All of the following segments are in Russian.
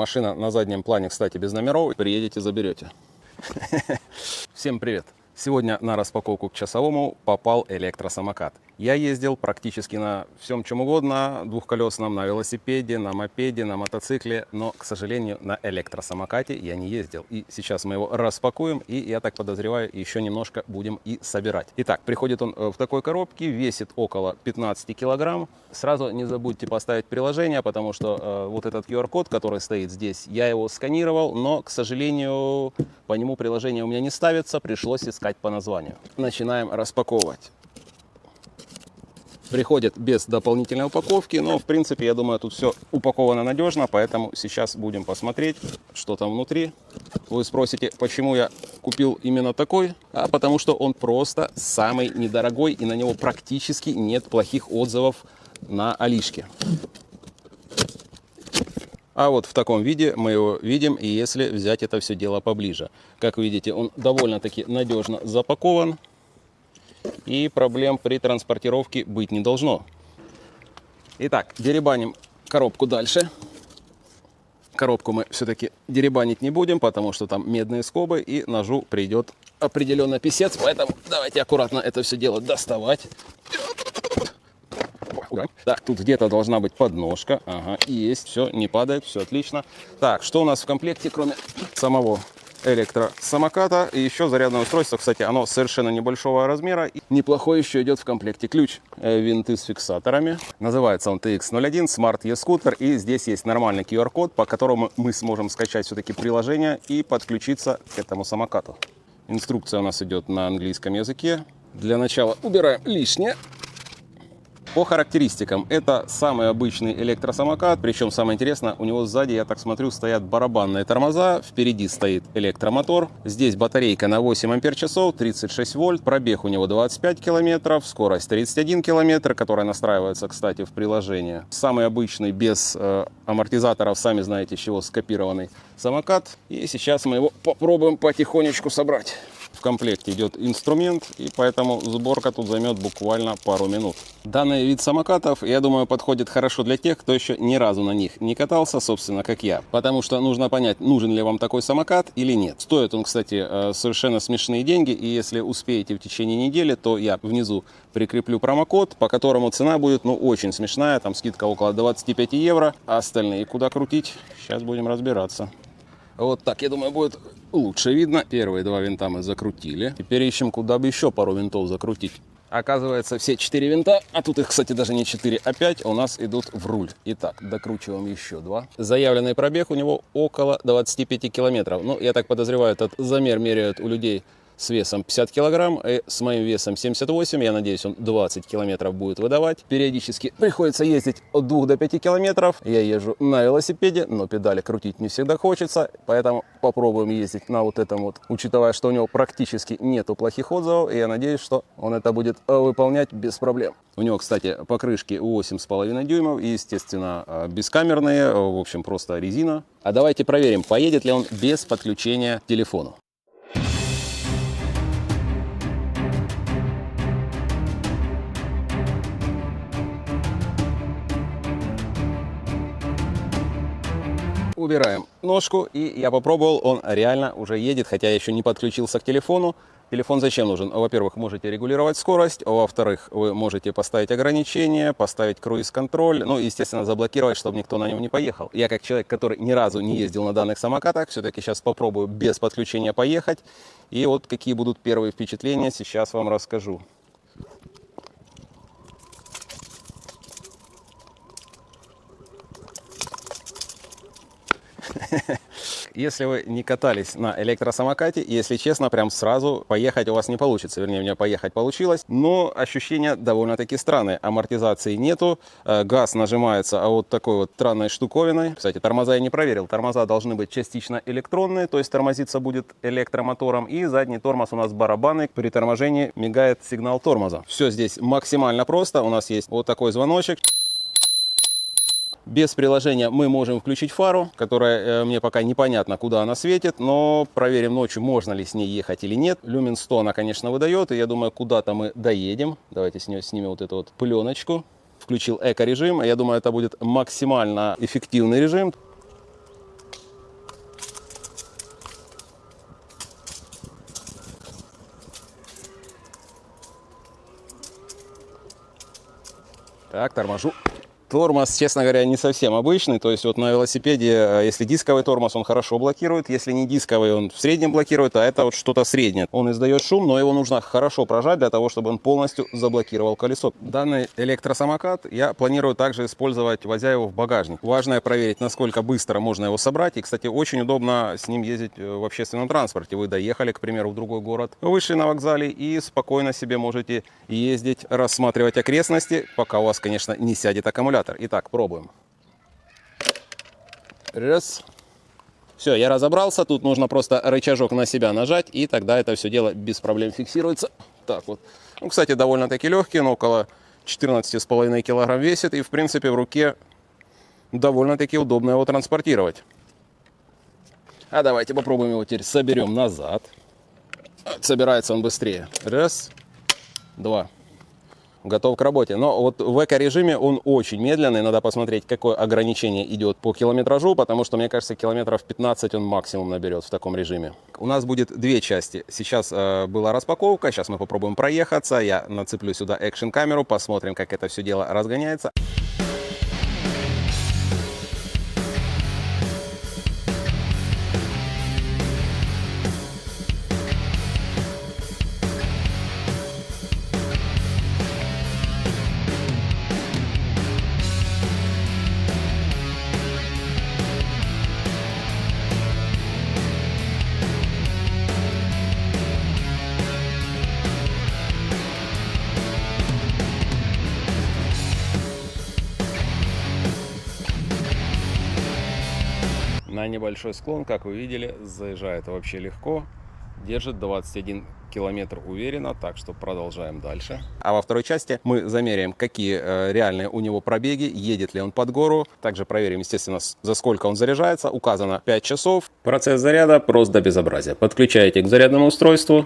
машина на заднем плане, кстати, без номеров. Приедете, заберете. Всем привет! Сегодня на распаковку к часовому попал электросамокат. Я ездил практически на всем чем угодно, двухколесном, на велосипеде, на мопеде, на мотоцикле, но, к сожалению, на электросамокате я не ездил. И сейчас мы его распакуем, и, я так подозреваю, еще немножко будем и собирать. Итак, приходит он в такой коробке, весит около 15 килограмм. Сразу не забудьте поставить приложение, потому что вот этот QR-код, который стоит здесь, я его сканировал, но, к сожалению, по нему приложение у меня не ставится, пришлось искать по названию. Начинаем распаковывать. Приходит без дополнительной упаковки, но, в принципе, я думаю, тут все упаковано надежно, поэтому сейчас будем посмотреть, что там внутри. Вы спросите, почему я купил именно такой? А потому что он просто самый недорогой, и на него практически нет плохих отзывов на Алишке. А вот в таком виде мы его видим, и если взять это все дело поближе. Как видите, он довольно-таки надежно запакован. И проблем при транспортировке быть не должно. Итак, деребаним коробку дальше. Коробку мы все-таки деребанить не будем, потому что там медные скобы, и ножу придет определенно писец. Поэтому давайте аккуратно это все дело доставать. Так, тут где-то должна быть подножка. Ага, есть, все, не падает, все отлично. Так, что у нас в комплекте, кроме самого электросамоката и еще зарядное устройство? Кстати, оно совершенно небольшого размера. И неплохой еще идет в комплекте ключ, винты с фиксаторами. Называется он TX01 Smart E-Scooter. И здесь есть нормальный QR-код, по которому мы сможем скачать все-таки приложение и подключиться к этому самокату. Инструкция у нас идет на английском языке. Для начала убираем лишнее. По характеристикам, это самый обычный электросамокат, причем самое интересное, у него сзади, я так смотрю, стоят барабанные тормоза, впереди стоит электромотор, здесь батарейка на 8 ампер-часов, 36 вольт, пробег у него 25 километров, скорость 31 километр, которая настраивается, кстати, в приложении. Самый обычный, без амортизаторов, сами знаете, с чего скопированный самокат, и сейчас мы его попробуем потихонечку собрать. В комплекте идет инструмент, и поэтому сборка тут займет буквально пару минут. Данный вид самокатов, я думаю, подходит хорошо для тех, кто еще ни разу на них не катался, собственно, как я. Потому что нужно понять, нужен ли вам такой самокат или нет. Стоит он, кстати, совершенно смешные деньги, и если успеете в течение недели, то я внизу прикреплю промокод, по которому цена будет, ну, очень смешная, там скидка около 25 евро, а остальные куда крутить, сейчас будем разбираться. Вот так, я думаю, будет лучше видно. Первые два винта мы закрутили. Теперь ищем, куда бы еще пару винтов закрутить. Оказывается, все 4 винта, а тут их, кстати, даже не 4, а 5, у нас идут в руль. Итак, докручиваем еще 2. Заявленный пробег у него около 25 километров. Ну, я так подозреваю, этот замер меряют у людей с весом 50 килограмм, и с моим весом 78, я надеюсь, он 20 километров будет выдавать. Периодически приходится ездить от 2 до 5 километров. Я езжу на велосипеде, но педали крутить не всегда хочется, поэтому попробуем ездить на вот этом вот, учитывая, что у него практически нету плохих отзывов, и я надеюсь, что он это будет выполнять без проблем. У него, кстати, покрышки 8,5 дюймов, и, естественно, бескамерные, в общем, просто резина. А давайте проверим, поедет ли он без подключения к телефону. Убираем ножку, и я попробовал, он реально уже едет, хотя я еще не подключился к телефону. Телефон зачем нужен? Во-первых, можете регулировать скорость, во-вторых, вы можете поставить ограничения, поставить круиз-контроль, ну, естественно, заблокировать, чтобы никто на нем не поехал. Я, как человек, который ни разу не ездил на данных самокатах, все-таки сейчас попробую без подключения поехать. И вот какие будут первые впечатления, сейчас вам расскажу. Если вы не катались на электросамокате, если честно, прям сразу поехать у вас не получится. Вернее, у меня поехать получилось, но ощущения довольно-таки странные. Амортизации нету, газ нажимается вот такой вот странной штуковиной. Кстати, тормоза я не проверил. Тормоза должны быть частично электронные, то есть тормозиться будет электромотором. И задний тормоз у нас барабанный. При торможении мигает сигнал тормоза. Все здесь максимально просто. У нас есть вот такой звоночек. Без приложения мы можем включить фару, которая мне пока непонятно, куда она светит, но проверим ночью, можно ли с ней ехать или нет. Люмен 100 она, конечно, выдает, и я думаю, куда-то мы доедем. Давайте снимем вот эту вот пленочку. Включил эко-режим, я думаю, это будет максимально эффективный режим. Так, торможу. Тормоз, честно говоря, не совсем обычный. То есть вот на велосипеде, если дисковый тормоз, он хорошо блокирует. Если не дисковый, он в среднем блокирует, а это вот что-то среднее. Он издает шум, но его нужно хорошо прожать для того, чтобы он полностью заблокировал колесо. Данный электросамокат я планирую также использовать, возя его в багажник. Важно проверить, насколько быстро можно его собрать. И, кстати, очень удобно с ним ездить в общественном транспорте. Вы доехали, к примеру, в другой город, вышли на вокзале и спокойно себе можете ездить, рассматривать окрестности, пока у вас, конечно, не сядет аккумулятор. Итак, пробуем. Раз. Все, я разобрался. Тут нужно просто рычажок на себя нажать, и тогда это все дело без проблем фиксируется. Так вот. Ну, кстати, довольно-таки легкий, но около 14,5 килограмм весит. И, в принципе, в руке довольно-таки удобно его транспортировать. А давайте попробуем его теперь соберем назад. Собирается он быстрее. Раз, два. Готов к работе. Но вот в эко-режиме он очень медленный. Надо посмотреть, какое ограничение идет по километражу, потому что, мне кажется, километров 15 он максимум наберет в таком режиме. У нас будет две части. Сейчас была распаковка, сейчас мы попробуем проехаться. Я нацеплю сюда экшн-камеру, посмотрим, как это все дело разгоняется. На небольшой склон, как вы видели, заезжает вообще легко. Держит 21 километр уверенно, так что продолжаем дальше. А во второй части мы замеряем, какие реальные у него пробеги, едет ли он под гору. Также проверим, естественно, за сколько он заряжается. Указано 5 часов. Процесс заряда просто до безобразия. Подключаете к зарядному устройству.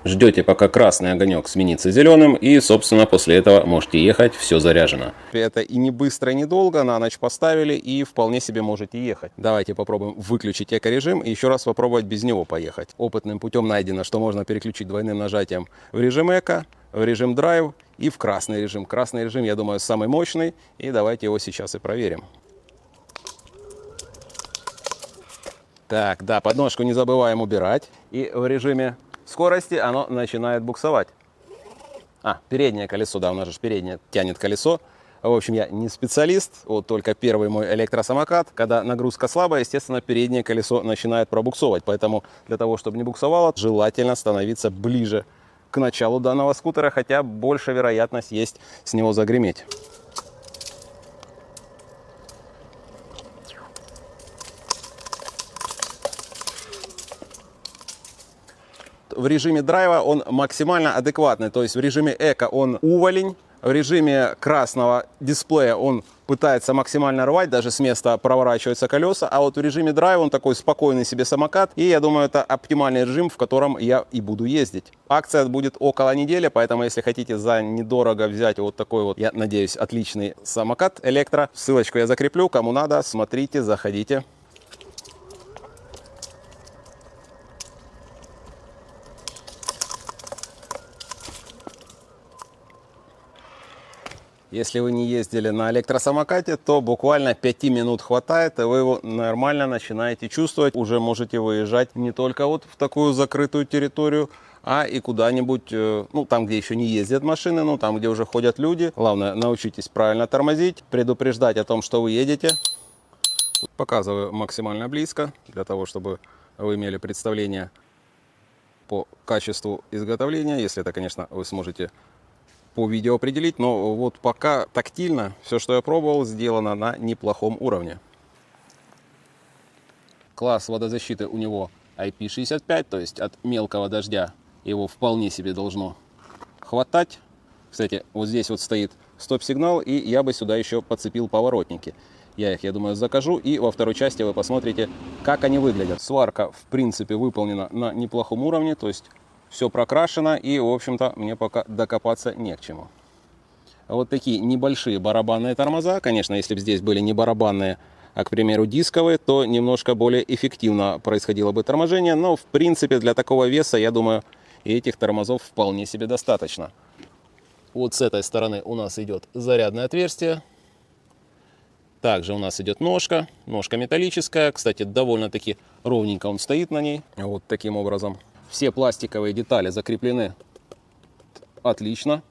Ждете, пока красный огонек сменится зеленым, и, собственно, после этого можете ехать, все заряжено. Это и не быстро, и не долго, на ночь поставили, и вполне себе можете ехать. Давайте попробуем выключить эко-режим и еще раз попробовать без него поехать. Опытным путем найдено, что можно переключить двойным нажатием в режим эко, в режим драйв и в красный режим. Красный режим, я думаю, самый мощный, и давайте его сейчас и проверим. Так, да, подножку не забываем убирать, и в режиме скорости оно начинает буксовать. Переднее колесо, да, у нас же переднее тянет колесо. В общем, я не специалист, вот только первый мой электросамокат. Когда нагрузка слабая, естественно, переднее колесо начинает пробуксовывать. Поэтому для того, чтобы не буксовало, желательно становиться ближе к началу данного скутера, хотя больше вероятность есть с него загреметь. В режиме драйва он максимально адекватный, то есть в режиме эко он уволень, в режиме красного дисплея он пытается максимально рвать, даже с места проворачиваются колеса, а вот в режиме драйва он такой спокойный себе самокат, и я думаю, это оптимальный режим, в котором я и буду ездить. Акция будет около недели, поэтому если хотите за недорого взять вот такой вот, я надеюсь, отличный самокат электро, ссылочку я закреплю, кому надо, смотрите, заходите. Если вы не ездили на электросамокате, то буквально 5 минут хватает, и вы его нормально начинаете чувствовать. Уже можете выезжать не только вот в такую закрытую территорию, а и куда-нибудь, ну, там, где еще не ездят машины, ну, там, где уже ходят люди. Главное, научитесь правильно тормозить, предупреждать о том, что вы едете. Тут показываю максимально близко, для того, чтобы вы имели представление по качеству изготовления, если это, конечно, вы сможете по видео определить, но вот пока тактильно все, что я пробовал, сделано на неплохом уровне. Класс водозащиты у него IP65, то есть от мелкого дождя его вполне себе должно хватать. Кстати, вот здесь вот стоит стоп-сигнал, и я бы сюда еще подцепил поворотники. Я их, я думаю, закажу, и во второй части вы посмотрите, как они выглядят. Сварка, в принципе, выполнена на неплохом уровне, то есть все прокрашено, и, в общем-то, мне пока докопаться не к чему. Вот такие небольшие барабанные тормоза. Конечно, если бы здесь были не барабанные, а, к примеру, дисковые, то немножко более эффективно происходило бы торможение. Но, в принципе, для такого веса, я думаю, и этих тормозов вполне себе достаточно. Вот с этой стороны у нас идет зарядное отверстие. Также у нас идет ножка. Ножка металлическая. Кстати, довольно-таки ровненько он стоит на ней. Вот таким образом. Все пластиковые детали закреплены отлично.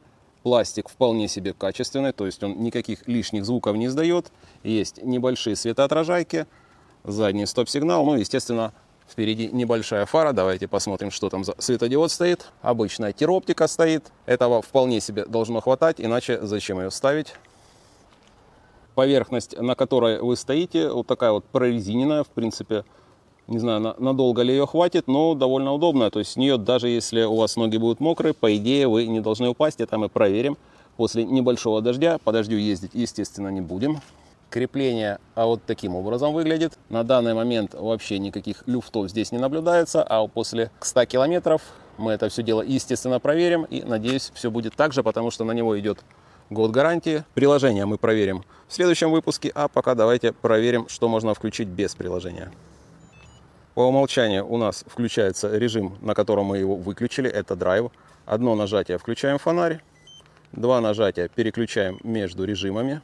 Пластик вполне себе качественный. То есть он никаких лишних звуков не издает. Есть небольшие светоотражайки. Задний стоп-сигнал. Ну, естественно, впереди небольшая фара. Давайте посмотрим, что там за светодиод стоит. Обычная тироптика стоит. Этого вполне себе должно хватать. Иначе зачем ее ставить? Поверхность, на которой вы стоите, вот такая вот прорезиненная, в принципе, не знаю, надолго ли ее хватит, но довольно удобная. То есть с нее, даже если у вас ноги будут мокрые, по идее вы не должны упасть. Это мы проверим после небольшого дождя. По дождю ездить, естественно, не будем. Крепление вот таким образом выглядит. На данный момент вообще никаких люфтов здесь не наблюдается, а после 100 километров мы это все дело, естественно, проверим. И, надеюсь, все будет так же, потому что на него идет год гарантии. Приложение мы проверим в следующем выпуске, а пока давайте проверим, что можно включить без приложения. По умолчанию у нас включается режим, на котором мы его выключили, это драйв. Одно нажатие включаем фонарь, два нажатия переключаем между режимами.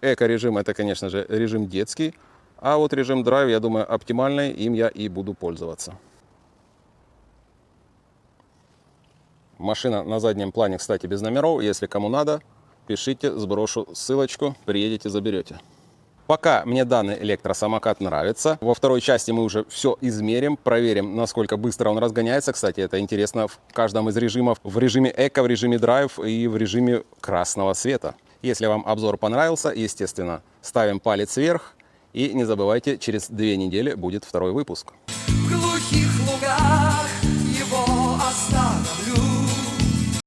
Эко-режим это, конечно же, режим детский, а вот режим драйв, я думаю, оптимальный, им я и буду пользоваться. Машина на заднем плане, кстати, без номеров, если кому надо, пишите, сброшу ссылочку, приедете, заберете. Пока мне данный электросамокат нравится. Во второй части мы уже все измерим, проверим, насколько быстро он разгоняется. Кстати, это интересно в каждом из режимов. В режиме эко, в режиме драйв и в режиме красного света. Если вам обзор понравился, естественно, ставим палец вверх. И не забывайте, через 2 недели будет второй выпуск. В глухих лугах